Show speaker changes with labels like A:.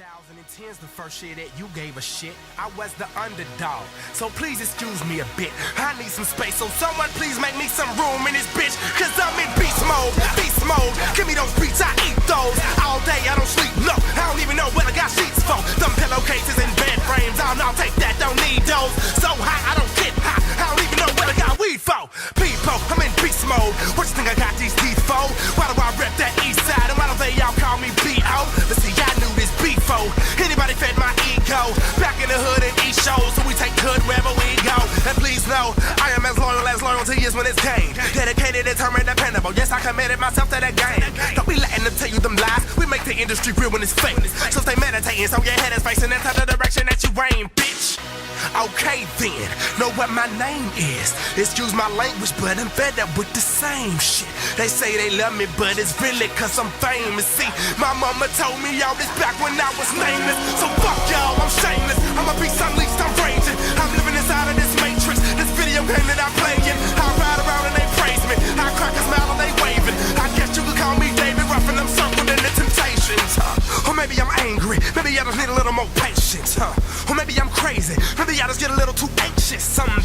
A: 2010's the first year that you gave a shit. I was the underdog, so please excuse me a bit. I need some space, so someone please make me some room in this bitch. Cause I'm in beast mode, beast mode. Give me those beats, I eat those. All day I don't sleep, no, I don't even know what I got sheets for. Them pillowcases and bed frames, I'll take that, don't need those. So high, I don't get high, I don't even know what I got weed for. People, I'm in beast mode. What you think I got these teeth for? Why do I rep that east side, and why don't they all call me B.O.? But see, I knew this before anybody fed my ego. Back in the hood and East shows, so we take hood wherever we go. And please know, I am as loyalty is when it's gained. Dedicated, determined, dependable. Yes, I committed myself to that game. Don't be letting them tell you them lies. We make the industry real when it's fake. So stay meditating, so your head is facing into the direction that you aim, bitch. Okay then, know what my name is. Excuse my language, but I'm fed up with the same shit. They say they love me, but it's really cause I'm famous. See, my mama told me all this back when I was nameless. So fuck y'all, I'm shameless. I'ma be unleashed, I'm raging. I'm living inside of this matrix, this video game that I'm playing. I ride around and they praise me, I crack a smile and they waving. I guess you could call me David Ruff and I'm circled in the temptations, Or maybe I'm angry, maybe I just need a little more patience, Or maybe I'm crazy, maybe I just get a little too anxious sometimes.